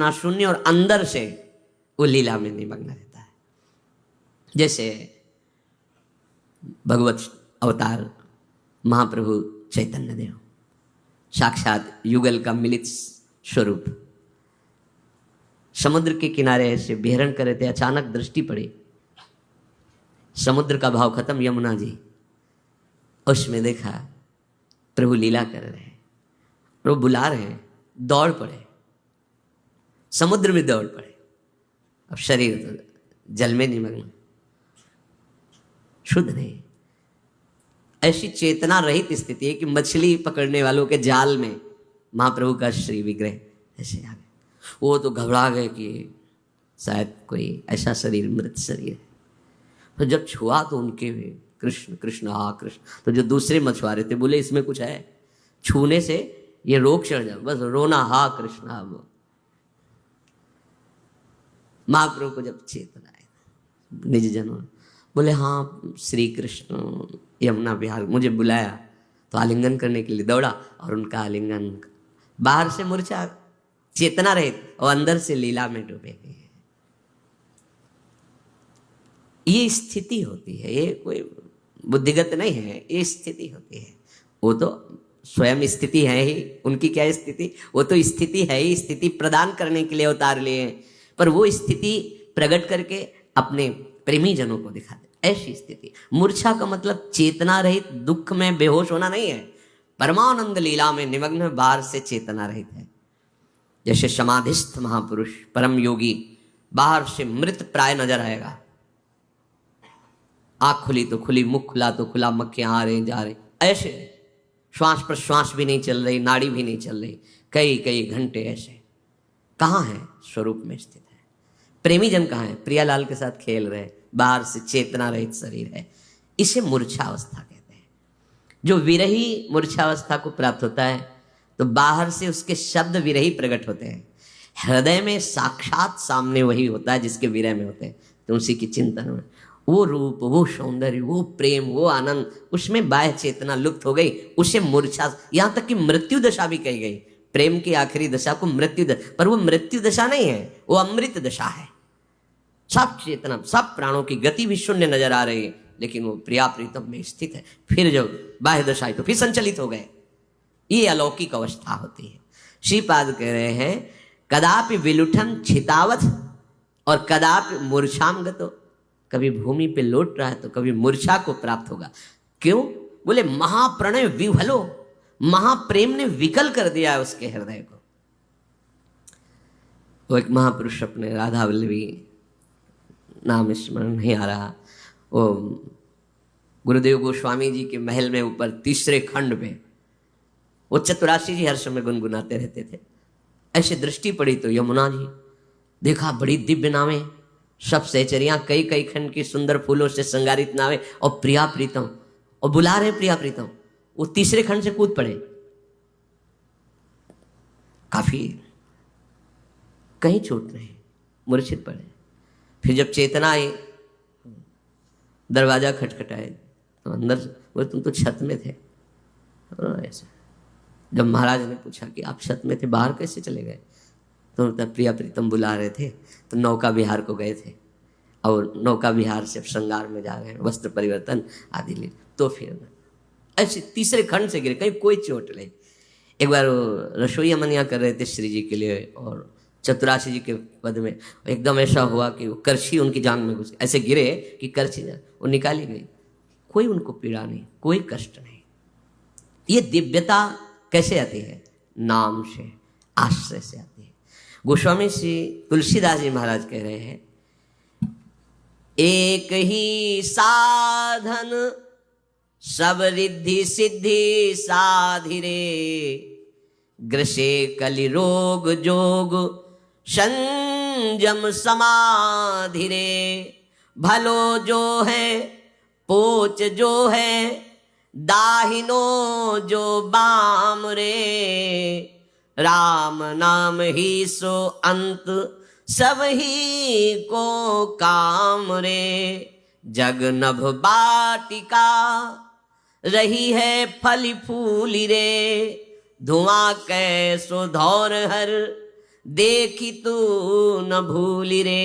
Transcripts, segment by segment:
ना शून्य और अंदर से वो लीला में निमग्न रहता है। जैसे भगवत अवतार महाप्रभु चैतन्य देव साक्षात युगल का मिलित स्वरूप समुद्र के किनारे ऐसे विहरण कर रहे थे। अचानक दृष्टि पड़ी, समुद्र का भाव खत्म, यमुना जी, उसमें देखा प्रभु लीला कर रहे हैं, प्रभु बुला रहे हैं, दौड़ पड़े, समुद्र में दौड़ पड़े। अब शरीर तो जल में निमग्न, शुद्ध नहीं। ऐसी चेतना रहित स्थिति है कि मछली पकड़ने वालों के जाल में महाप्रभु का श्री विग्रह ऐसे आ गए। वो तो घबरा गए कि शायद कोई ऐसा शरीर मृत शरीर है। तो जब छुआ तो उनके भी कृष्ण कृष्ण हा कृष्ण। तो जो दूसरे मछुआरे थे बोले इसमें कुछ है, छूने से ये रोग चढ़ जाए, बस रोना हा कृष्ण हा। वो महाप्रभु को जब चेतना आई निज जनों बोले हाँ श्री कृष्ण यमुना विहार मुझे बुलाया, तो आलिंगन करने के लिए दौड़ा और उनका आलिंगन बाहर से मूर्छा चेतना रहित और अंदर से लीला में डूबे गए। ये स्थिति होती है, ये कोई बुद्धिगत नहीं है, ये स्थिति होती है। वो तो स्वयं स्थिति है ही, उनकी क्या स्थिति, वो तो स्थिति है ही, स्थिति प्रदान करने के लिए उतार लिए हैं, पर वो स्थिति प्रकट करके अपने प्रेमी जनों को दिखाते। ऐसी स्थिति मूर्छा का मतलब चेतना रहित दुख में बेहोश होना नहीं है, परमानंद लीला में निमग्न बाहर से चेतना रहित है। जैसे समाधिस्थ महापुरुष परम योगी बाहर से मृत प्राय नजर आएगा, आंख खुली तो खुली, मुख खुला तो खुला, मक्खियां आ रहे जा रहे, ऐसे श्वास प्रश्वास भी नहीं चल रही, नाड़ी भी नहीं चल रही, कई कई घंटे ऐसे। कहाँ है? स्वरूप में स्थित है। प्रेमी जन कहाँ है? प्रियालाल के साथ खेल रहे, बाहर से चेतना रहित शरीर है। इसे मूर्छावस्था कहते हैं। जो विरही मूर्छावस्था को प्राप्त होता है तो बाहर से उसके शब्द विरही प्रकट होते हैं, हृदय में साक्षात सामने वही होता है जिसके विरह में होते हैं। तो उसी की चिंतन में वो रूप, वो सौंदर्य, वो प्रेम, वो आनंद, उसमें बाह्य चेतना लुप्त हो गई, उसे मूर्छा, यहाँ तक कि मृत्यु दशा भी कही गई। प्रेम की आखिरी दशा को मृत्यु दशा, पर वो मृत्यु दशा नहीं है, वो अमृत दशा है। सब चेतना, सब प्राणों की गति भी शून्य नजर आ रही है, लेकिन वो प्रिया प्रीतम में स्थित है। फिर जब बाह्य दशा तो फिर संचलित हो गए। ये अलौकिक अवस्था होती है। श्रीपाद कह रहे हैं कदापि विलुठन छितावथ और कदापि मूर्छाम गतो। कभी भूमि पे लौट रहा है तो कभी मूर्छा को प्राप्त होगा। क्यों? बोले महाप्रणय विह्वलो, महाप्रेम ने विकल कर दिया है उसके हृदय को। वो एक महापुरुष अपने राधा वल्लभी, नाम स्मरण नहीं आ रहा, वो गुरुदेव गोस्वामी जी के महल में ऊपर तीसरे खंड में वो चतुराशी जी हर समय गुनगुनाते रहते थे। ऐसे दृष्टि पड़ी तो यमुना जी देखा, बड़ी दिव्य नावें, सब सहचरियां, कई कई खंड की सुंदर फूलों से श्रृंगारित नावें, और प्रिया प्रीतम, और बुला रहे प्रिया प्रीतम। वो तीसरे खंड से कूद पड़े, काफी कहीं छूट नहीं, मूर्छित पड़े। फिर जब चेतना आई, दरवाजा खटखटाए तो अंदर वो तुम तो छत में थे। ऐसे जब महाराज ने पूछा कि आप छत में थे, बाहर कैसे चले गए, तो प्रिया प्रीतम बुला रहे थे, तो नौका विहार को गए थे और नौका विहार से श्रृंगार में जा रहे हैं, वस्त्र परिवर्तन आदि ले। तो फिर ऐसे तीसरे खंड से गिरे, कहीं कोई चोट नहीं। एक बार रसोई अमनिया कर रहे थे श्री जी के लिए, और चतुराशी जी के पद में एकदम ऐसा हुआ कि वो करछी उनकी जांघ में घुस, ऐसे गिरे कि करछी वो निकाली गई। कोई उनको पीड़ा नहीं, कोई कष्ट नहीं। ये दिव्यता कैसे आती है? नाम से, आश्रय से आती है। गोस्वामी श्री तुलसीदास जी महाराज कह रहे हैं एक ही साधन सब रिद्धि सिद्धि साधिरे, ग्रसे कलि रोग जोग संयम समाधिरे। भलो जो है पोच जो है, दाहिनो जो बाम रे। राम नाम ही सो अंत सब ही को काम रे। जग नभ बाटिका रही है फली फूली रे। धुआं कैसो धौर हर देखी तू न भूली रे,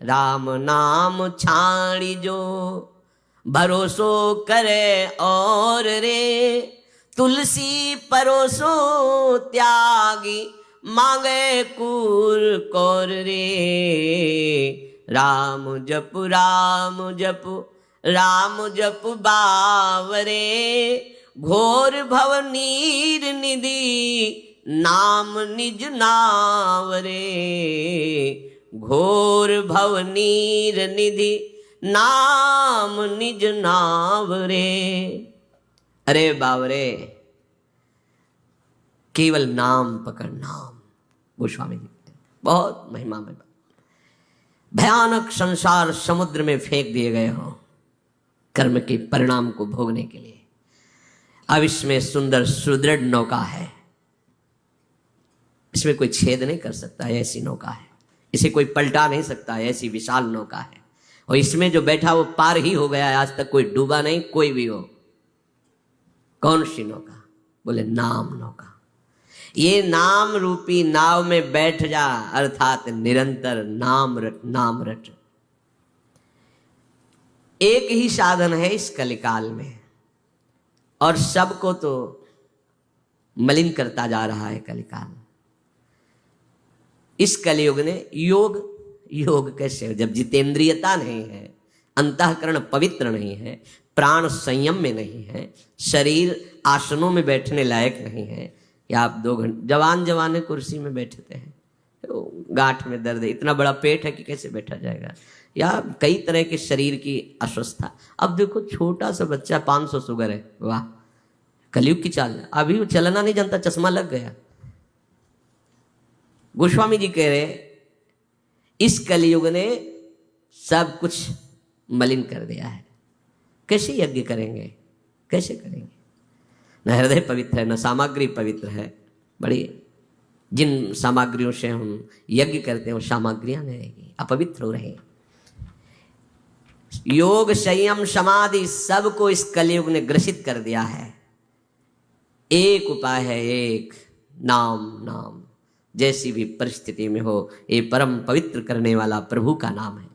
राम नाम छाड़ी जो भरोसो करे और रे, तुलसी परोसो त्यागी मांगे कूर कौर रे, राम जप राम जप राम जप बावरे, घोर भव नीर निधि नाम निज नावरे, घोर भव नीर निधि नाम निज नावरे। अरे बावरे, केवल नाम पकड़, नाम। गोस्वामी जी बहुत महिमा में, भयानक संसार समुद्र में फेंक दिए गए हो कर्म के परिणाम को भोगने के लिए। अब इसमें सुंदर सुदृढ़ नौका है, इसमें कोई छेद नहीं कर सकता, ऐसी नौका है। इसे कोई पलटा नहीं सकता, ऐसी विशाल नौका है। और इसमें जो बैठा वो पार ही हो गया है, आज तक कोई डूबा नहीं, कोई भी हो। कौन सी नौका? बोले नाम नौका। ये नाम रूपी नाव में बैठ जा, अर्थात निरंतर नाम रट, नाम रट। एक ही साधन है इस कलिकाल में, और सबको तो मलिन करता जा रहा है कलिकाल। इस कलयुग ने योग, योग कैसे? जब जितेंद्रियता नहीं है, अंतःकरण पवित्र नहीं है, प्राण संयम में नहीं है, शरीर आसनों में बैठने लायक नहीं है, या आप 2 घंटे जवान कुर्सी में बैठते हैं, तो गांठ में दर्द है, इतना बड़ा पेट है कि कैसे बैठा जाएगा, या कई तरह के शरीर की अस्वस्थता। अब देखो छोटा सा बच्चा 500 शुगर है, वाह कलयुग की चाल। अभी वो चलना नहीं जानता, चश्मा लग गया। गोस्वामी जी कह रहे इस कलयुग ने सब कुछ मलिन कर दिया है। कैसे यज्ञ करेंगे, कैसे करेंगे? न हृदय पवित्र है, न सामग्री पवित्र है। बड़ी जिन सामग्रियों से हम यज्ञ करते हैं वो सामग्रियां नहीं रहेगी, अपवित्र हो रहे। योग संयम समाधि सबको इस कलयुग ने ग्रसित कर दिया है। एक उपाय है, एक नाम। नाम जैसी भी परिस्थिति में हो, ये परम पवित्र करने वाला प्रभु का नाम है।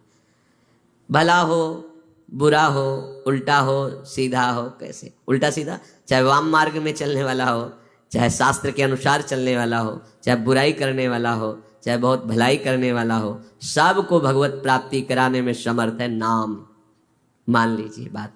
भला हो बुरा हो, उल्टा हो सीधा हो, कैसे उल्टा सीधा, चाहे वाम मार्ग में चलने वाला हो, चाहे शास्त्र के अनुसार चलने वाला हो, चाहे बुराई करने वाला हो, चाहे बहुत भलाई करने वाला हो, सबको भगवत प्राप्ति कराने में समर्थ है नाम। मान लीजिए बात।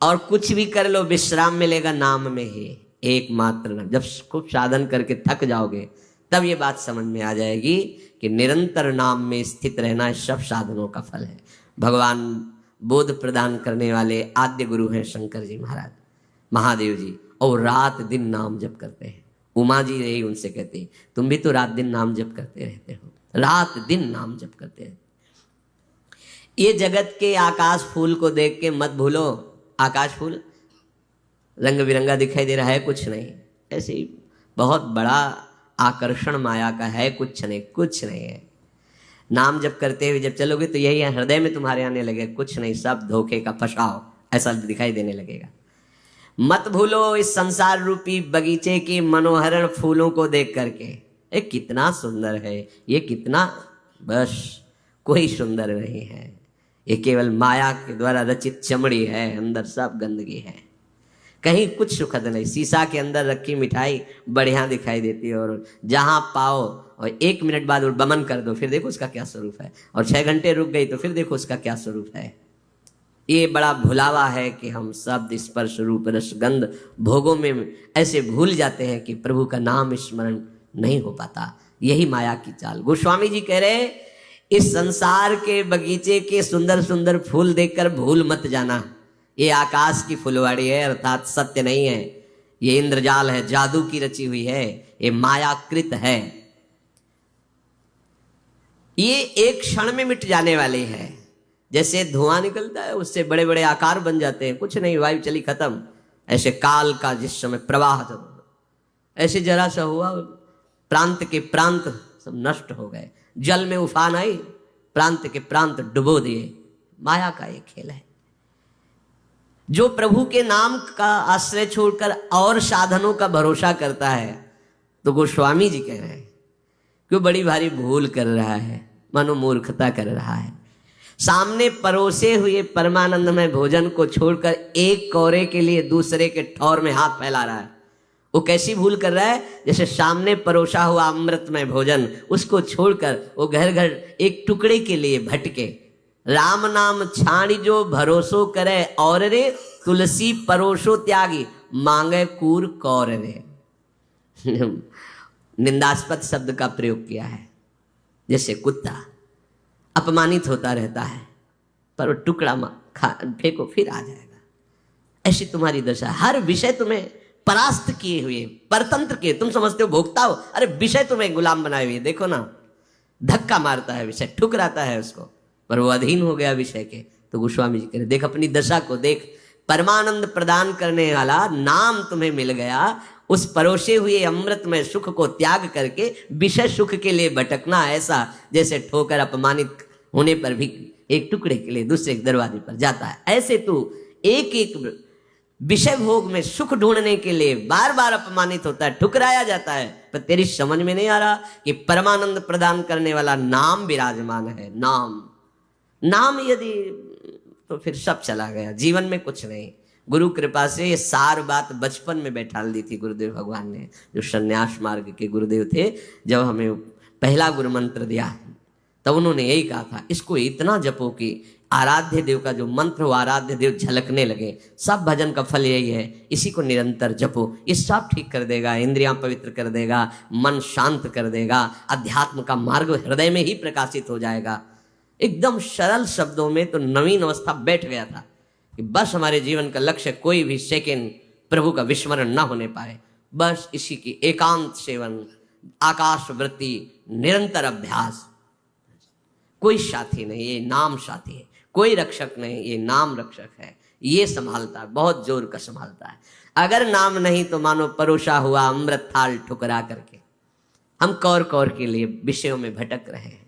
और कुछ भी कर लो, विश्राम मिलेगा नाम में ही, एकमात्र नाम। जब खूब साधन करके थक जाओगे तब ये बात समझ में आ जाएगी कि निरंतर नाम में स्थित रहना सब साधनों का फल है। भगवान बोध प्रदान करने वाले आद्य गुरु हैं शंकर जी महाराज, महादेव जी, और रात दिन नाम जप करते हैं। उमा जी यही उनसे कहती, तुम भी तो रात दिन नाम जप करते रहते हो, रात दिन नाम जप करते हैं। ये जगत के आकाश फूल को देख के मत भूलो, आकाश फूल रंग बिरंगा दिखाई दे रहा है, कुछ नहीं। ऐसे ही बहुत बड़ा आकर्षण माया का है, कुछ नहीं, कुछ नहीं है। नाम जब करते हुए जब चलोगे तो यही हृदय में तुम्हारे आने लगे, कुछ नहीं, सब धोखे का फसाओ, ऐसा दिखाई देने लगेगा। मत भूलो इस संसार रूपी बगीचे के मनोहरण फूलों को देख करके, ये कितना सुंदर है, ये कितना, बस कोई सुंदर नहीं है, ये केवल माया के द्वारा रचित चमड़ी है, अंदर सब गंदगी है, कहीं कुछ सुखद नहीं। शीशा के अंदर रखी मिठाई बढ़िया दिखाई देती है, और जहाँ पाओ और 1 मिनट बाद बमन कर दो, फिर देखो उसका क्या स्वरूप है, और 6 घंटे रुक गई तो फिर देखो उसका क्या स्वरूप है। ये बड़ा भुलावा है कि हम शब्द स्पर्श रूप रस गंध भोगों में ऐसे भूल जाते हैं कि प्रभु का नाम स्मरण नहीं हो पाता। यही माया की चाल। गोस्वामी जी कह रहे इस संसार के बगीचे के सुंदर सुंदर फूल देखकर भूल मत जाना, ये आकाश की फुलवाड़ी है, अर्थात सत्य नहीं है। ये इंद्रजाल है, जादू की रची हुई है, ये मायाकृत है, ये एक क्षण में मिट जाने वाली है। जैसे धुआं निकलता है उससे बड़े बड़े आकार बन जाते हैं, कुछ नहीं, वायु चली खत्म। ऐसे काल का जिस समय प्रवाह जब ऐसे जरा सा हुआ, प्रांत के प्रांत सब नष्ट हो गए, जल में उफान आई, प्रांत के प्रांत डुबो दिए। माया का एक खेल है। जो प्रभु के नाम का आश्रय छोड़कर और साधनों का भरोसा करता है तो गोस्वामी जी कह रहे हैं कि वो बड़ी भारी भूल कर रहा है, मानो मूर्खता कर रहा है। सामने परोसे हुए परमानंदमय भोजन को छोड़कर एक कौरे के लिए दूसरे के ठौर में हाथ फैला रहा है। वो कैसी भूल कर रहा है? जैसे सामने परोसा हुआ अमृतमय भोजन, उसको छोड़कर वो घर घर एक टुकड़े के लिए भटके। राम नाम छाणी जो भरोसो करे और रे, तुलसी परोसो त्यागी मांगे कूर कौर रे। निंदास्पद शब्द का प्रयोग किया है। जैसे कुत्ता अपमानित होता रहता है पर वो टुकड़ा फेंको फिर आ जाएगा, ऐसी तुम्हारी दशा। हर विषय तुम्हें परास्त किए हुए, परतंत्र किए, तुम समझते हो भोगता हो, अरे विषय तुम्हें गुलाम बनाए हुए। देखो ना, धक्का मारता है विषय, ठुकराता है उसको, पर वो अधीन हो गया विषय के। तो गोस्वामी जी कह रहे देख अपनी दशा को देख, परमानंद प्रदान करने वाला नाम तुम्हें मिल गया, उस परोसे हुए अमृतमय सुख को त्याग करके विषय सुख के लिए भटकना, ऐसा जैसे ठोकर अपमानित होने पर भी एक टुकड़े के लिए दूसरे दरवाजे पर जाता है, ऐसे तू एक एक विषय भोग में सुख ढूंढने के लिए बार बार अपमानित होता है, ठुकराया जाता है। पर तेरी समझ में नहीं आ रहा कि परमानंद प्रदान करने वाला नाम विराजमान है। नाम यदि तो फिर सब चला गया, जीवन में कुछ नहीं। गुरु कृपा से ये सार बात बचपन में बैठाल दी थी गुरुदेव भगवान ने, जो संन्यास मार्ग के गुरुदेव थे। जब हमें पहला गुरु मंत्र दिया तब उन्होंने यही कहा था, इसको इतना जपो कि आराध्य देव का जो मंत्र हो, आराध्य देव झलकने लगे। सब भजन का फल यही है, इसी को निरंतर जपो, ये सब ठीक कर देगा, इंद्रियां पवित्र कर देगा, मन शांत कर देगा, अध्यात्म का मार्ग हृदय में ही प्रकाशित हो जाएगा। एकदम सरल शब्दों में तो नवीन अवस्था बैठ गया था कि बस हमारे जीवन का लक्ष्य कोई भी सेकंड प्रभु का विस्मरण न होने पाए, बस इसी की एकांत सेवन, आकाश वृत्ति, निरंतर अभ्यास। कोई साथी नहीं, ये नाम साथी है। कोई रक्षक नहीं, ये नाम रक्षक है। ये संभालता है, बहुत जोर का संभालता है। अगर नाम नहीं तो मानो परोसा हुआ अमृत थाल ठुकरा करके हम कौर कौर के लिए विषयों में भटक रहे हैं।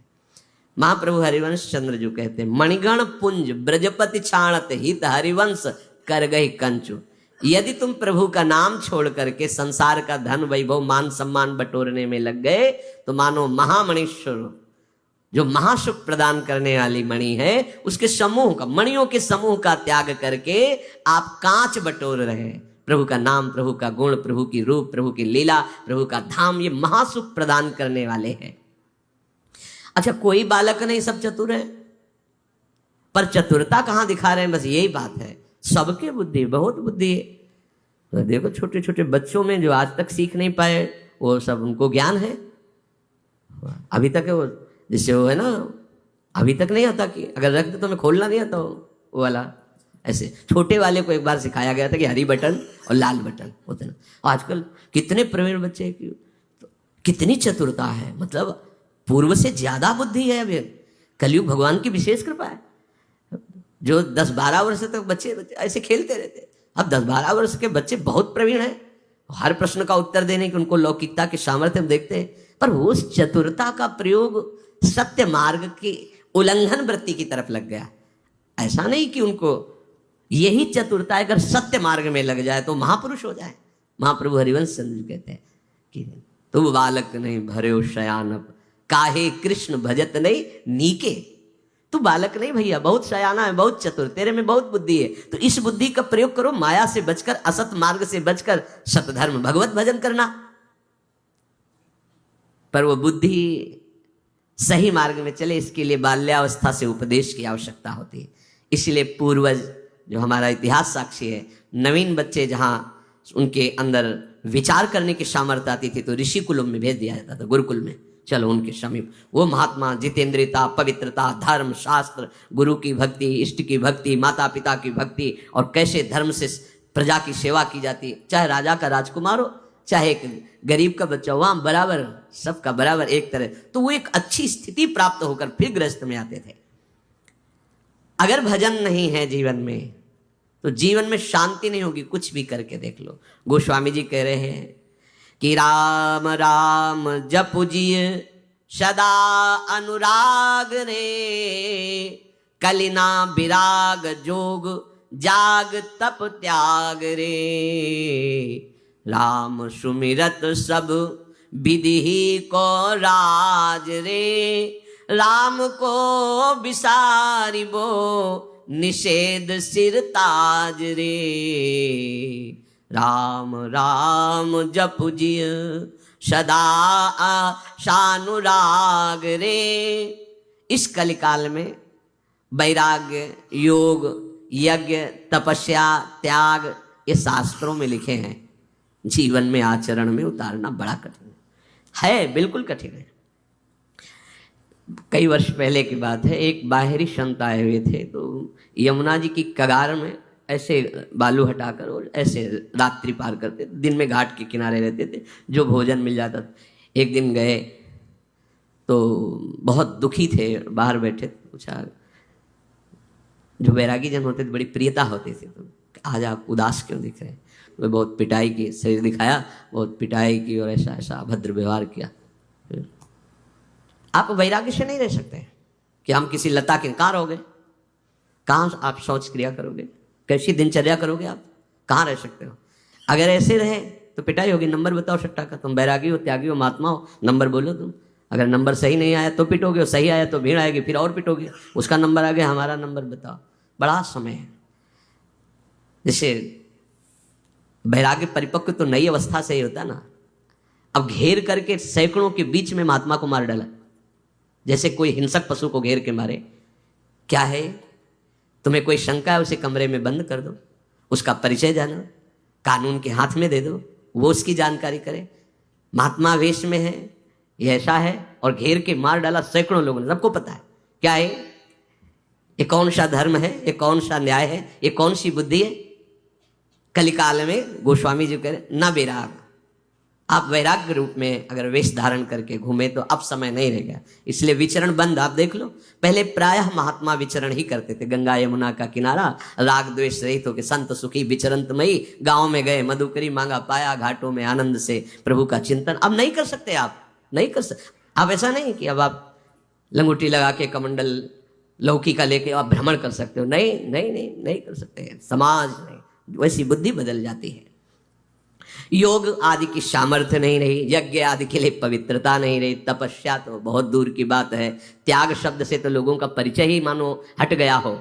महाप्रभु हरिवंश चंद्र जो कहते हैं, मणिगण पुंज ब्रजपति छाणत हित हरिवंश कर गई कंचु। यदि तुम प्रभु का नाम छोड़ करके संसार का धन वैभव मान सम्मान बटोरने में लग गए तो मानो महामणीश्वर जो महासुख प्रदान करने वाली मणि है, उसके समूह का, मणियों के समूह का त्याग करके आप कांच बटोर रहे हैं। प्रभु का नाम, प्रभु का गुण, प्रभु की रूप, प्रभु की लीला, प्रभु का धाम, ये महासुख प्रदान करने वाले हैं। अच्छा, कोई बालक नहीं, सब चतुर है, पर चतुरता कहां दिखा रहे हैं? बस यही बात है, सबके बुद्धि, बहुत बुद्धि है। तो देखो छोटे छोटे बच्चों में जो आज तक सीख नहीं पाए, वो सब उनको ज्ञान है अभी तक है। वो जिससे वो है ना, अभी तक नहीं आता कि अगर रख दे तो मैं खोलना नहीं आता वो वाला। ऐसे छोटे वाले को एक बार सिखाया गया था कि हरी बटन और लाल बटन होते ना। आजकल कितने प्रवीण बच्चे की तो कितनी चतुरता है, मतलब पूर्व से ज्यादा बुद्धि है। अभी कलयुग भगवान की विशेष कृपा है। जो 10-12 वर्ष तक बच्चे ऐसे खेलते रहते, अब 10-12 वर्ष के बच्चे बहुत प्रवीण हैं, हर प्रश्न का उत्तर देने की उनको लौकिकता के सामर्थ्य हम देखते हैं। पर उस चतुरता का प्रयोग सत्य मार्ग की उल्लंघन वृत्ति की तरफ लग गया। ऐसा नहीं कि उनको यही चतुरता अगर सत्य मार्ग में लग जाए तो महापुरुष हो जाए। महाप्रभु हरिवंश चंद्र कहते हैं कि तू बालक नहीं भरे शयानप, काहे कृष्ण भजत नहीं नीके। तू बालक नहीं भैया, बहुत शयाना है, बहुत चतुर, तेरे में बहुत बुद्धि है। तो इस बुद्धि का प्रयोग करो, माया से बचकर, असत मार्ग से बचकर सतधर्म भगवत भजन करना। पर वो बुद्धि सही मार्ग में चले, इसके लिए बाल्यावस्था से उपदेश की आवश्यकता होती है। इसलिए पूर्वज जो हमारा इतिहास साक्षी है, नवीन बच्चे जहां उनके अंदर विचार करने की सामर्थ्य आती थी तो ऋषि कुलम में भेज दिया जाता था, गुरुकुल में। चलो उनके समीप वो महात्मा जितेंद्रियता, पवित्रता, धर्म, शास्त्र, गुरु की भक्ति, इष्ट की भक्ति, माता पिता की भक्ति, और कैसे धर्म से प्रजा की सेवा की जाती है। चाहे राजा का राजकुमार हो, चाहे एक गरीब का बच्चा हो, वहां बराबर, सबका बराबर एक तरह। तो वो एक अच्छी स्थिति प्राप्त होकर फिर गृहस्थ में आते थे। अगर भजन नहीं है जीवन में तो जीवन में शांति नहीं होगी। कुछ भी करके देख लो। गोस्वामी जी कह रहे हैं कि राम राम जपु जिय सदा अनुराग रे, कलिना विराग जोग जाग तप त्याग रे। राम सुमिरत सब विधि को राज रे, राम को बिसारिबो निषेध सिर ताज रे। राम राम जप जिय सदा आशानुराग रे। इस कलिकाल में वैराग्य, योग, यज्ञ, तपस्या, त्याग ये शास्त्रों में लिखे हैं, जीवन में आचरण में उतारना बड़ा कठिन है, बिल्कुल कठिन है। कई वर्ष पहले की बात है, एक बाहरी संत आए हुए थे, तो यमुना जी की कगार में ऐसे बालू हटाकर और ऐसे रात्रि पार करते थे, दिन में घाट के किनारे रहते थे, जो भोजन मिल जाता था। एक दिन गए तो बहुत दुखी थे, बाहर बैठे, पूछा, जो वैरागी जन होते थे बड़ी प्रियता होती थी, तो आज आप उदास क्यों दिख रहे हैं? वे बहुत पिटाई की, शरीर दिखाया, बहुत पिटाई की और ऐसा ऐसा अभद्र व्यवहार किया। आप वैराग्य से नहीं रह सकते कि हम किसी लता के कहाँ रहोगे, कहाँ आप शौच क्रिया करोगे, कैसी दिनचर्या करोगे, आप कहाँ रह सकते हो? अगर ऐसे रहे तो पिटाई होगी। नंबर बताओ सट्टा का, तुम बैरागी हो, त्यागी हो, महात्मा हो, नंबर बोलो तुम। अगर नंबर सही नहीं आया तो पिटोगे, और सही आया तो भीड़ आएगी, फिर और पिटोगे, उसका नंबर आ गया, हमारा नंबर बताओ। बड़ा समय है। जैसे वैराग्य परिपक्व तो नई अवस्था से ही होता है ना। अब घेर करके सैकड़ों के बीच में महात्मा को मार डाला, जैसे कोई हिंसक पशु को घेर के मारे। क्या है? तुम्हें कोई शंका है, उसे कमरे में बंद कर दो, उसका परिचय जानो, कानून के हाथ में दे दो, वो उसकी जानकारी करे। महात्मा वेश में है, ये ऐसा है, और घेर के मार डाला सैकड़ों लोगों ने। सबको पता है क्या है ये, कौन सा धर्म है, ये कौन सा न्याय है, ये कौन सी बुद्धि है। कलिकाल में गोस्वामी जी कह रहे न वैराग। आप वैराग्य रूप में अगर वेश धारण करके घूमे तो अब समय नहीं रह गया, इसलिए विचरण बंद। आप देख लो, पहले प्रायः महात्मा विचरण ही करते थे, गंगा यमुना का किनारा, राग द्वेष रहित होकर संत सुखी विचरंतमयी। गांव में गए, मधुकरी मांगा पाया, घाटों में आनंद से प्रभु का चिंतन। अब नहीं कर सकते, आप नहीं कर सकते। अब ऐसा नहीं कि अब आप लंगोटी लगा के कमंडल लौकी का लेके आप भ्रमण कर सकते हो। नहीं नहीं नहीं, नहीं कर सकते। समाज नहीं, वैसी बुद्धि बदल जाती है। योग आदि की सामर्थ्य नहीं रही, यज्ञ आदि के लिए पवित्रता नहीं रही, तपस्या तो बहुत दूर की बात है। त्याग शब्द से तो लोगों का परिचय ही मानो हट गया हो,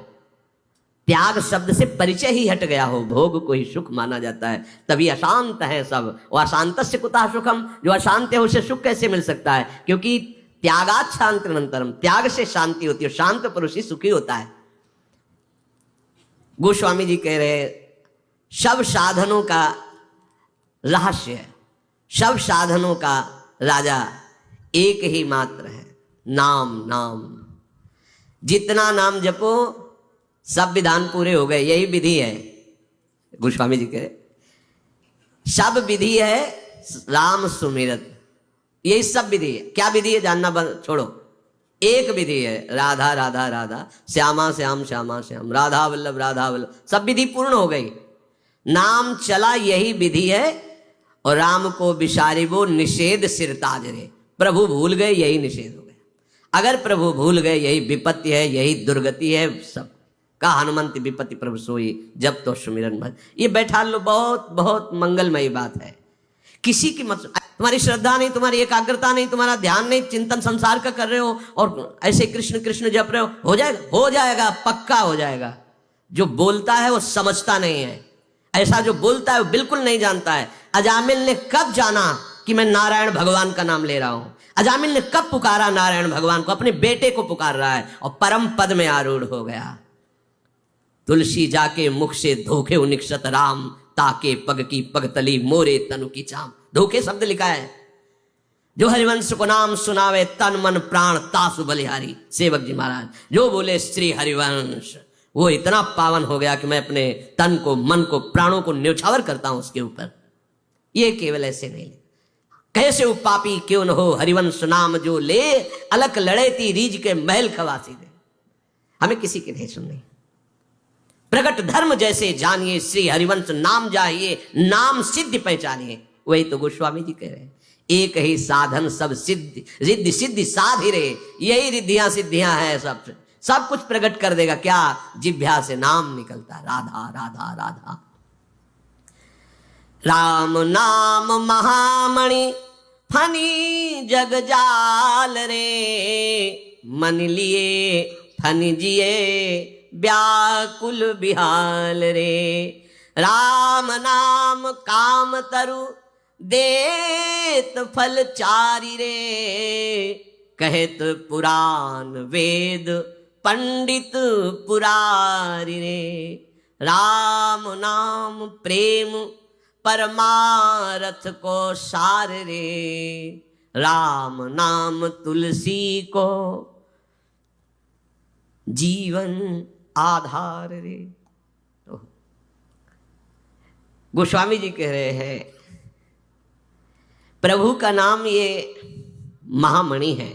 त्याग शब्द से परिचय ही हट गया हो। भोग को ही सुख माना जाता है, तभी अशांत है सब। वो अशांतस्य कुतः सुखम, जो अशांत है उसे सुख कैसे मिल सकता है? क्योंकि त्यागात् शांतिरनंतरम, त्याग से शांति होती है, शांत पुरुष ही सुखी होता है। गोस्वामी जी कह रहे सब साधनों का रहस्य, सब साधनों का राजा एक ही मात्र है, नाम। नाम जितना नाम जपो सब विधान पूरे हो गए, यही विधि है। गोस्वामी जी कहे सब विधि है राम सुमिरत, यही सब विधि है। क्या विधि है जानना बंद छोड़ो, एक विधि है, राधा राधा राधा, श्यामा श्याम श्यामा श्याम, राधा वल्लभ राधा वल्लभ, सब विधि पूर्ण हो गई। नाम चला यही विधि है, और राम को बिसारिबो निषेध सिरताज रे। प्रभु भूल गए यही निषेध हो गया। अगर प्रभु भूल गए यही विपत्ति है, यही दुर्गति है। सब का हनुमंत विपत्ति प्रभु सोई, जब तो सुमिरन भज। ये बैठा लो, बहुत बहुत मंगलमयी बात है। किसी की मत, तुम्हारी श्रद्धा नहीं, तुम्हारी एकाग्रता नहीं, तुम्हारा ध्यान नहीं, चिंतन संसार का कर रहे हो और ऐसे कृष्ण कृष्ण जप रहे हो जाएगा, हो जाएगा, पक्का हो जाएगा। जो बोलता है वो समझता नहीं है, ऐसा जो बोलता है वो बिल्कुल नहीं जानता है। अजामिल ने कब जाना कि मैं नारायण भगवान का नाम ले रहा हूं? अजामिल ने कब पुकारा नारायण भगवान को? अपने बेटे को पुकार रहा है और परम पद में आरूढ़ हो गया। तुलसी जाके मुख से धोखे निक्षत राम, ताके पग की पगतली मोरे तनु की चाम। धोखे शब्द लिखा है। जो हरिवंश को नाम सुनावे तन मन प्राण तासु बलिहारी, सेवक जी महाराज जो बोले श्री हरिवंश, वो इतना पावन हो गया कि मैं अपने तन को, मन को, प्राणों को न्यौछावर करता हूं उसके ऊपर। ये केवल ऐसे नहीं ले, कैसे वो पापी क्यों न हो, हरिवंश नाम जो ले, अलक लड़ेती रीज के महल खवासी दे। हमें किसी की नहीं सुननी। प्रगट धर्म जैसे जानिए, श्री हरिवंश नाम जाइए, नाम सिद्धि पहचानिए। वही तो गोस्वामी जी कह रहे हैं, एक ही साधन सब सिद्धि, रिद्धि सिद्धि साधि रे। यही रिद्धियां सिद्धियां हैं, सब कुछ प्रकट कर देगा। क्या? जिह्वा से नाम निकलता, राधा राधा राधा। राम नाम महामणि फनी जग जाल रे, मन लिए फन जिए व्याकुल बिहाल रे। राम नाम काम तरु देत फल चारि रे, कहत पुराण वेद पंडित पुरारी रे। राम नाम प्रेम परमारथ को सार रे, राम नाम तुलसी को जीवन आधार रे। तो गोस्वामी जी कह रहे हैं प्रभु का नाम ये महामणि है,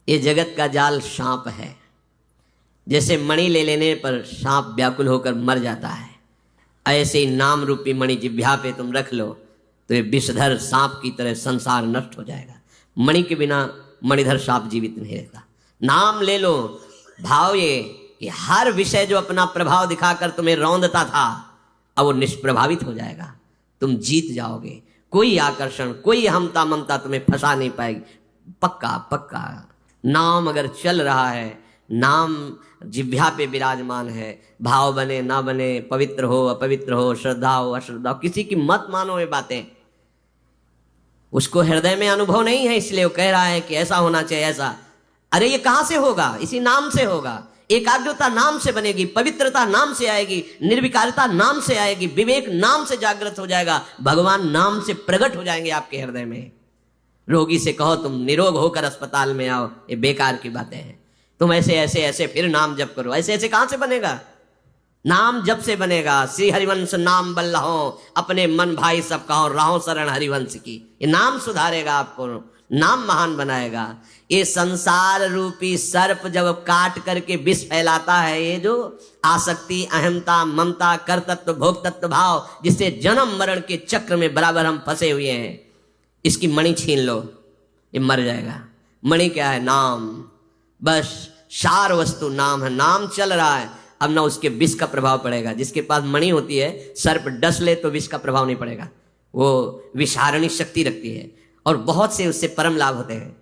ये जगत का जाल सांप है। जैसे मणि ले लेने पर सांप व्याकुल होकर मर जाता है, ऐसे ही नाम रूपी मणि जिह्वा पे तुम रख लो तो ये विषधर सांप की तरह संसार नष्ट हो जाएगा। मणि के बिना मणिधर सांप जीवित नहीं रहता। नाम ले लो, भाव ये कि हर विषय जो अपना प्रभाव दिखाकर तुम्हें रौंदता था अब वो निष्प्रभावित हो जाएगा, तुम जीत जाओगे। कोई आकर्षण, कोई हमता ममता तुम्हें फंसा नहीं पाएगी। पक्का पक्का नाम अगर चल रहा है, नाम जिह्वा पे विराजमान है, भाव बने ना बने, पवित्र हो अपवित्र हो, श्रद्धा हो अश्रद्धा हो, किसी की मत मानो ये बातें। उसको हृदय में अनुभव नहीं है इसलिए वो कह रहा है कि ऐसा होना चाहिए ऐसा। अरे ये कहाँ से होगा? इसी नाम से होगा। एकाग्रता नाम से बनेगी, पवित्रता नाम से आएगी, निर्विकारता नाम से आएगी, विवेक नाम से जागृत हो जाएगा, भगवान नाम से प्रकट हो जाएंगे आपके हृदय में। रोगी से कहो तुम निरोग होकर अस्पताल में आओ, ये बेकार की बातें हैं। तुम ऐसे ऐसे ऐसे फिर नाम जप करो, ऐसे ऐसे कहां से बनेगा? नाम जप से बनेगा। श्री हरिवंश नाम बल्लहो, अपने मन भाई सब कहो, राहो शरण हरिवंश की। ये नाम सुधारेगा आपको, नाम महान बनाएगा। ये संसार रूपी सर्प जब काट करके विष फैलाता है, ये जो आसक्ति, अहमता, ममता, कर्तृत्व, भोक्तत्व भाव, जिससे जन्म मरण के चक्र में बराबर हम फंसे हुए हैं, इसकी मणि छीन लो, ये मर जाएगा। मणि क्या है? नाम। बस सार वस्तु नाम है। नाम चल रहा है, अब ना उसके विष का प्रभाव पड़ेगा। जिसके पास मणि होती है, सर्प डस ले तो विष का प्रभाव नहीं पड़ेगा, वो विषारणी शक्ति रखती है और बहुत से उससे परम लाभ होते हैं।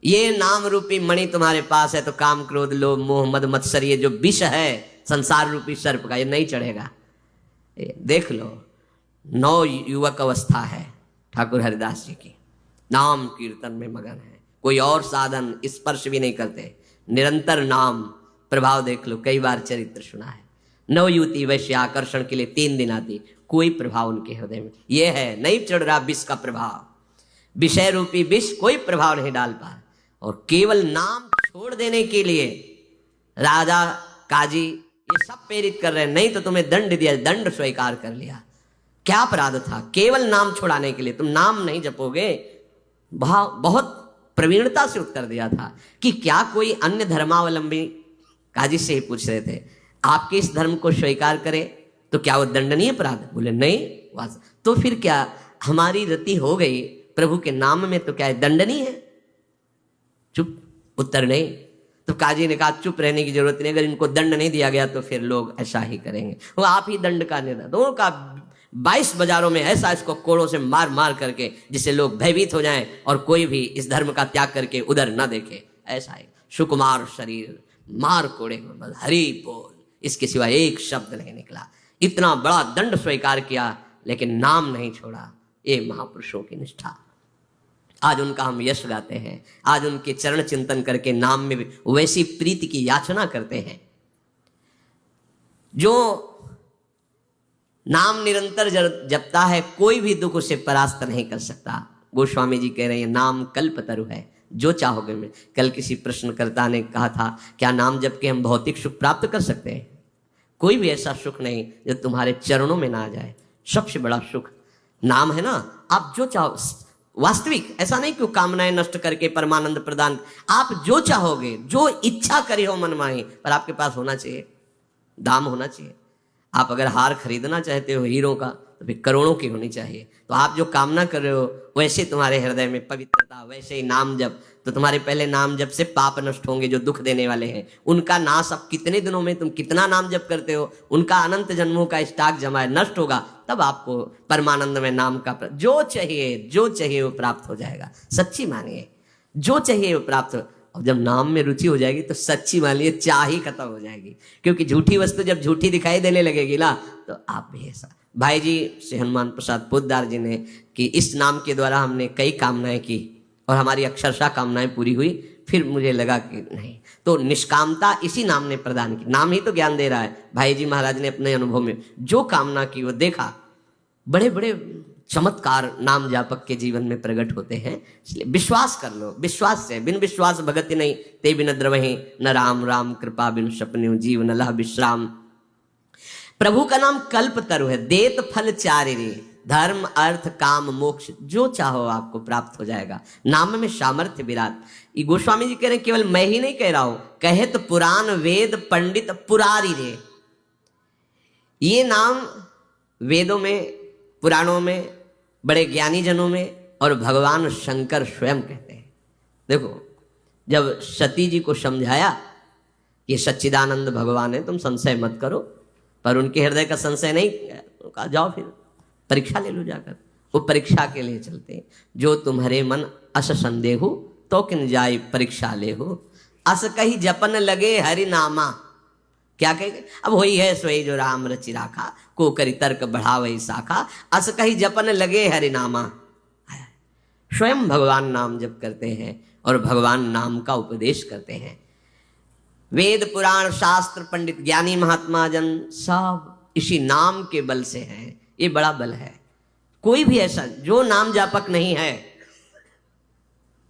ये नाम रूपी मणि तुम्हारे पास है तो काम क्रोध लोभ मोह मद मत्सर, ये जो विष है संसार रूपी सर्प का, ये नहीं चढ़ेगा। देख लो, 9 युवक अवस्था है ठाकुर हरिदास जी की, नाम कीर्तन में मगन है, कोई और साधन स्पर्श भी नहीं करते, निरंतर नाम। प्रभाव देख लो, कई बार चरित्र सुना है। 9 युवती वैश्य आकर्षण के लिए 3 दिन आती, कोई प्रभाव उनके हृदय में ये है, नहीं चढ़ रहा विष का प्रभाव। विषय रूपी विष कोई प्रभाव नहीं डाल पा, और केवल नाम छोड़ देने के लिए राजा काजी ये सब प्रेरित कर रहे हैं। नहीं तो तुम्हें दंड दिया, दंड स्वीकार कर लिया। क्या अपराध था? केवल नाम छुड़ाने के लिए। तुम नाम नहीं जपोगे। बहुत प्रवीणता से उत्तर दिया था कि क्या कोई अन्य धर्मावलंबी, काजी से ही पूछ रहे थे, आपके इस धर्म को स्वीकार करे तो क्या वो दंडनीय अपराध? बोले नहीं। तो फिर क्या हमारी रति हो गई प्रभु के नाम में, तो क्या है दंडनीय है? चुप, उत्तर नहीं। तो काजी ने कहा चुप रहने की जरूरत नहीं, अगर इनको दंड नहीं दिया गया तो फिर लोग ऐसा ही करेंगे, वो आप ही दंड का निर्णय। दोनों का 22 बाजारों में ऐसा इसको कोड़ों से मार मार करके, जिससे लोग भयभीत हो जाएं और कोई भी इस धर्म का त्याग करके उधर न देखे। ऐसा है सुकुमार शरीर मार कोड़े बस हरि बोल, इसके सिवा एक शब्द नहीं निकला। इतना बड़ा दंड स्वीकार किया लेकिन नाम नहीं छोड़ा। ये महापुरुषों की निष्ठा। आज उनका हम यश गाते हैं, आज उनके चरण चिंतन करके नाम में वैसी प्रीति की याचना करते हैं। जो नाम निरंतर जपता है, कोई भी दुख उसे परास्त नहीं कर सकता। गोस्वामी जी कह रहे हैं नाम कल्पतरु है, जो चाहोगे। मैं कल किसी प्रश्नकर्ता ने कहा था क्या नाम जप के हम भौतिक सुख प्राप्त कर सकते हैं? कोई भी ऐसा सुख नहीं जो तुम्हारे चरणों में ना आ जाए। सबसे बड़ा सुख नाम है ना। आप जो चाहो, वास्तविक, ऐसा नहीं कि कामनाएं नष्ट करके परमानंद प्रदान, आप जो चाहोगे, जो इच्छा करे हो मन माही, पर आपके पास होना चाहिए, दाम होना चाहिए। आप अगर हार खरीदना चाहते हो हीरों का तो फिर करोड़ों की होनी चाहिए। तो आप जो कामना कर रहे हो वैसे तुम्हारे हृदय में पवित्रता, वैसे ही नाम जप, तो तुम्हारे पहले नाम जप से पाप नष्ट होंगे जो दुख देने वाले हैं, उनका नाश। अब कितने दिनों में तुम कितना नाम जप करते हो, उनका अनंत जन्मों का स्टॉक जमा है, नष्ट होगा तब आपको परमानंद में नाम का जो चाहिए वो प्राप्त हो जाएगा। सच्ची मानिए, जो चाहिए वो प्राप्त हो। और जब नाम में रुचि हो जाएगी तो सच्ची मानिए चाह ही खत्म हो जाएगी, क्योंकि झूठी वस्तु जब झूठी दिखाई देने लगेगी ना, तो आप भी ऐसा। भाई जी श्री हनुमान प्रसाद पोद्दार जी ने कि इस नाम के द्वारा हमने कई कामनाएं की और हमारी अक्षरशः कामनाएं पूरी हुई। फिर मुझे लगा कि नहीं, तो निष्कामता इसी नाम ने प्रदान की। नाम ही तो ज्ञान दे रहा है। भाई जी महाराज ने अपने अनुभव में जो कामना की वो देखा, बड़े बड़े चमत्कार नाम जापक के जीवन में प्रकट होते हैं। इसलिए विश्वास कर लो, विश्वास से, बिन विश्वास भगति नहीं, ते बिन द्रवहि न राम, राम कृपा बिन सपन्यु, जीव न लह विश्राम। प्रभु का नाम कल्प तरु है, देत फल चारि रे, धर्म अर्थ काम मोक्ष, जो चाहो आपको प्राप्त हो जाएगा। नाम में सामर्थ्य विराट। ये गोस्वामी जी कह रहे हैं, केवल मैं ही नहीं कह रहा हूं, कहे तो पुराण वेद पंडित पुरारी रे। ये नाम वेदों में, पुराणों में, बड़े ज्ञानी जनों में और भगवान शंकर स्वयं कहते हैं। देखो, जब सती जी को समझाया कि सच्चिदानंद भगवान है, तुम संशय मत करो, पर उनके हृदय का संशय नहीं, कहा जाओ फिर परीक्षा ले लो जाकर। वो परीक्षा के लिए चलते हैं। जो तुम्हारे मन अस संदेहु, तो किन जाय परीक्षा ले हो, अस कही जपन लगे हरि नामा। क्या कहेंगे? अब वही है सोई जो राम रचि राखा, को करी तर्क बढ़ावई शाखा, अस कही जपन लगे हरि नामा। स्वयं भगवान नाम जप करते हैं और भगवान नाम का उपदेश करते हैं। वेद पुराण शास्त्र पंडित ज्ञानी महात्मा जन सब इसी नाम के बल से हैं। ये बड़ा बल है। कोई भी ऐसा जो नाम जापक नहीं है,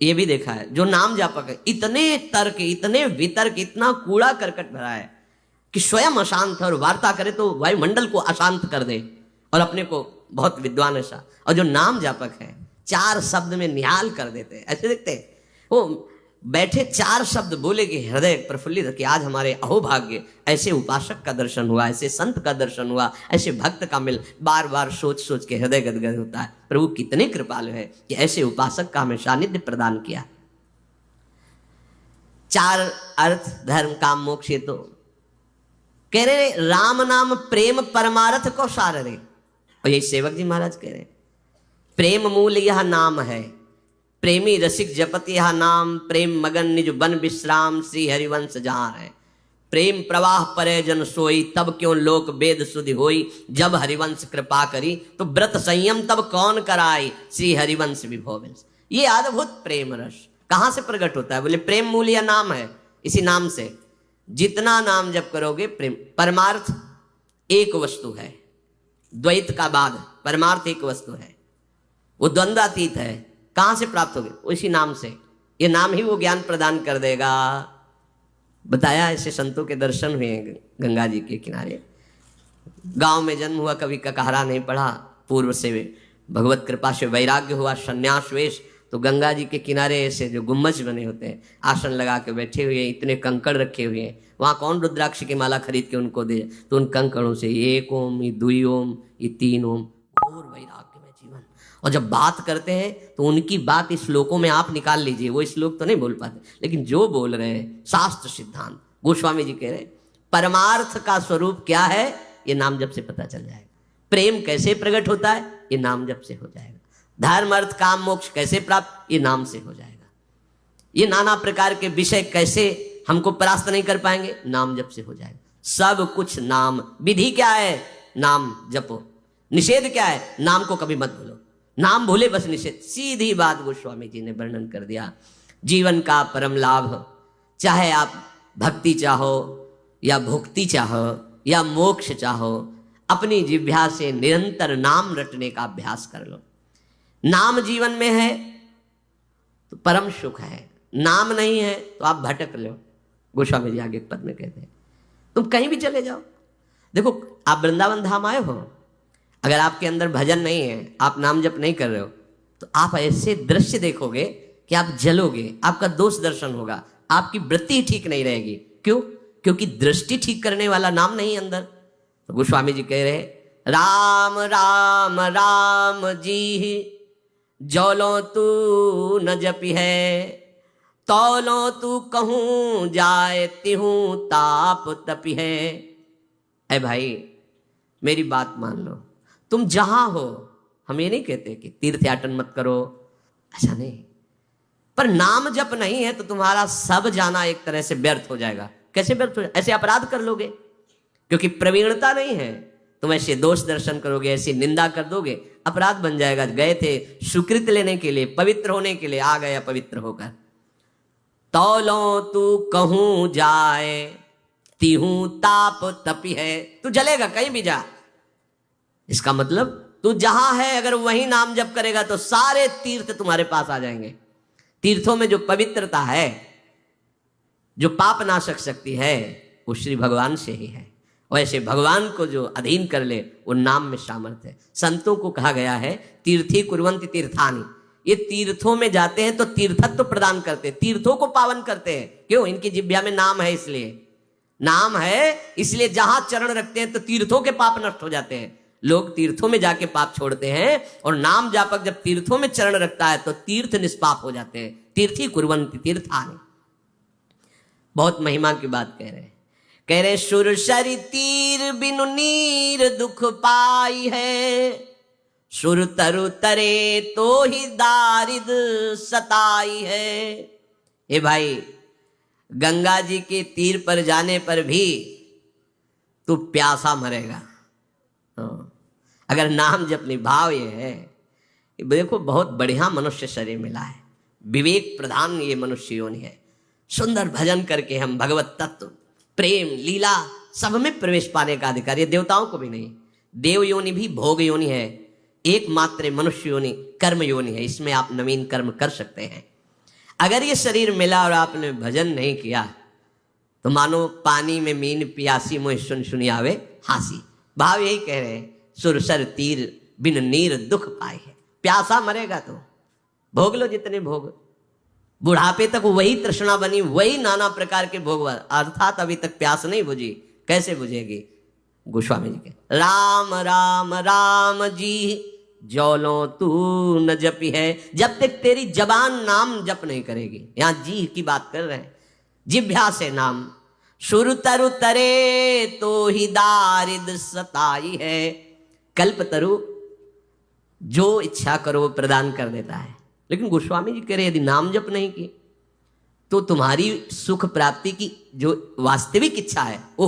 ये भी देखा है, जो नाम जापक है, इतने तर्क, इतने वितर्क, इतना कूड़ा करकट भरा है कि स्वयं अशांत है और वार्ता करे तो वायुमंडल को अशांत कर दे, और अपने को बहुत विद्वान ऐसा। और जो नाम जापक है, 4 शब्द में निहाल कर देते हैं। ऐसे देखते हैं, वो बैठे 4 शब्द बोले कि हृदय प्रफुल्लित कि आज हमारे अहोभाग्य, ऐसे उपासक का दर्शन हुआ, ऐसे संत का दर्शन हुआ, ऐसे भक्त का मिल। बार बार सोच सोच के हृदय गदगद होता है, प्रभु कितने कृपालु है कि ऐसे उपासक का हमें सानिध्य प्रदान किया। 4 अर्थ, धर्म काम मोक्ष। ये तो कह रहे राम नाम प्रेम परमार्थ को सार रे। और यही सेवक जी महाराज कह रहे, प्रेम मूल यह नाम है, प्रेमी रसिक जपत यह नाम, प्रेम मगन निज बन विश्राम, श्री हरिवंश जहाँ है। प्रेम प्रवाह परे जन सोई, तब क्यों लोक वेद सुधि होई, जब हरिवंश कृपा करी, तो व्रत संयम तब कौन कराई, श्री हरिवंश विभो। ये अद्भुत प्रेम रस कहाँ से प्रकट होता है? बोले प्रेम मूल यह नाम है, इसी नाम से जितना नाम जप करोगे प्रेम। परमार्थ एक वस्तु है, द्वैत का बाद परमार्थ एक वस्तु है, वो द्वंद्वातीत है। कहाँ से प्राप्त होगे? उसी नाम से। ये नाम ही वो ज्ञान प्रदान कर देगा। बताया, ऐसे संतों के दर्शन हुए गंगा जी के किनारे। गांव में जन्म हुआ, कभी ककहरा नहीं पढ़ा, पूर्व से भगवत कृपा से वैराग्य हुआ, संन्यास वेश। तो गंगा जी के किनारे ऐसे जो गुम्बज बने होते हैं, आसन लगा के बैठे हुए, इतने कंकड़ रखे हुए हैं, वहाँ कौन रुद्राक्ष की माला खरीद के उनको दे? तो उन कंकड़ों से 1 ओम, ये 2 ओम, ये 3 ओम, घोर वैराग्य में जीवन। और जब बात करते हैं तो उनकी बात इस श्लोकों में आप निकाल लीजिए, वो श्लोक तो नहीं बोल पाते, लेकिन जो बोल रहे हैं शास्त्र सिद्धांत। गोस्वामी जी कह रहे हैं परमार्थ का स्वरूप क्या है, ये नाम जप से पता चल जाएगा। प्रेम कैसे प्रकट होता है, ये नाम जप से हो जाएगा। धर्म अर्थ काम मोक्ष कैसे प्राप्त, ये नाम से हो जाएगा। ये नाना प्रकार के विषय कैसे हमको परास्त नहीं कर पाएंगे, नाम जप से हो जाएगा। सब कुछ नाम। विधि क्या है? नाम जपो। निषेध क्या है? नाम को कभी मत भूलो। नाम भूले बस निषेध। सीधी बात गोस्वामी जी ने वर्णन कर दिया। जीवन का परम लाभ, चाहे आप भक्ति चाहो या भुक्ति चाहो या मोक्ष चाहो, अपनी जिह्वा से निरंतर नाम रटने का अभ्यास कर लो। नाम जीवन में है तो परम सुख है, नाम नहीं है तो आप भटक लो। गोस्वामी जी आगे पद में कहते हैं तुम कहीं भी चले जाओ। देखो, आप वृंदावन धाम आए हो, अगर आपके अंदर भजन नहीं है, आप नाम जप नहीं कर रहे हो, तो आप ऐसे दृश्य देखोगे कि आप जलोगे, आपका दोष दर्शन होगा, आपकी वृत्ति ठीक नहीं रहेगी। क्यों? क्योंकि दृष्टि ठीक करने वाला नाम नहीं अंदर। तो गोस्वामी जी कह रहे राम राम राम जी जौलो तू न जपी है, तौलो तू कहूँ जाए तिहूँ ताप तपी है। ऐ भाई, मेरी बात मान लो, तुम जहां हो, हम ये नहीं कहते कि तीर्थयाटन मत करो, ऐसा नहीं, पर नाम जप नहीं है तो तुम्हारा सब जाना एक तरह से व्यर्थ हो जाएगा। कैसे व्यर्थ हो जाएगा? ऐसे अपराध कर लोगे, क्योंकि प्रवीणता नहीं है, तुम ऐसे दोष दर्शन करोगे, ऐसी निंदा कर दोगे, अपराध बन जाएगा। गए थे सुकृत लेने के लिए, पवित्र होने के लिए, आ गए अपवित्र होकर। तौलो तू कहूं जाए, तिहूं ताप तपी है। तू जलेगा कहीं भी जा, इसका मतलब तू जहां है अगर वही नाम जप करेगा तो सारे तीर्थ तुम्हारे पास आ जाएंगे। तीर्थों में जो पवित्रता है, जो पाप नाशक शक्ति है, वो श्री भगवान से ही है। वैसे भगवान को जो अधीन कर ले वो नाम में सामर्थ्य है। संतों को कहा गया है तीर्थी कुर्वन्ति तीर्थानि, ये तीर्थों में जाते हैं तो तीर्थत्व प्रदान करते हैं, तीर्थों को पावन करते हैं। क्यों? इनकी जिह्वा में नाम है, इसलिए नाम है, इसलिए जहां चरण रखते हैं तो तीर्थों के पाप नष्ट हो जाते हैं। लोग तीर्थों में जाके पाप छोड़ते हैं, और नाम जापक जब तीर्थों में चरण रखता है तो तीर्थ निष्पाप हो जाते हैं। तीर्थी कुर्वन्ति तीर्थानि, बहुत महिमा की बात कह रहे सुरसरि तीर बिनु नीर दुख पाई है, सुर तरु तरे तो ही दारिद सताई है। ए भाई, गंगा जी के तीर पर जाने पर भी तू प्यासा मरेगा। अगर नाम जपनी भाव ये है, देखो बहुत बढ़िया मनुष्य शरीर मिला है, विवेक प्रधान ये मनुष्य योनि है। सुंदर भजन करके हम भगवत तत्व, प्रेम, लीला सब में प्रवेश पाने का अधिकार, ये देवताओं को भी नहीं। देव योनि भी भोग योनि है, एकमात्र मनुष्य योनि कर्म योनि है, इसमें आप नवीन कर्म कर सकते हैं। अगर ये शरीर मिला और आपने भजन नहीं किया तो मानो पानी में मीन पियासी मोह सुन सुनी आवे हासी। भाव यही कह रहे हैं, सुरसर तीर बिन नीर दुख पाए है। प्यासा मरेगा तो भोग लो जितने भोग, बुढ़ापे तक वही तृष्णा बनी, वही नाना प्रकार के भोग, अर्थात अभी तक प्यास नहीं बुझी। कैसे बुझेगी? गोस्वामी जी के राम राम राम जी जौलो तू न जपी है। जब तक तेरी जबान नाम जप नहीं करेगी, यहां जी की बात कर रहे हैं, जिभ्या से नाम, सुर तरु तरे तो ही दारिद सताई है। कल्प तरु जो इच्छा करो वो प्रदान कर देता है, लेकिन गोस्वामी जी कह रहे यदि नाम जप नहीं की तो तुम्हारी सुख प्राप्ति की जो वास्तविक इच्छा है वो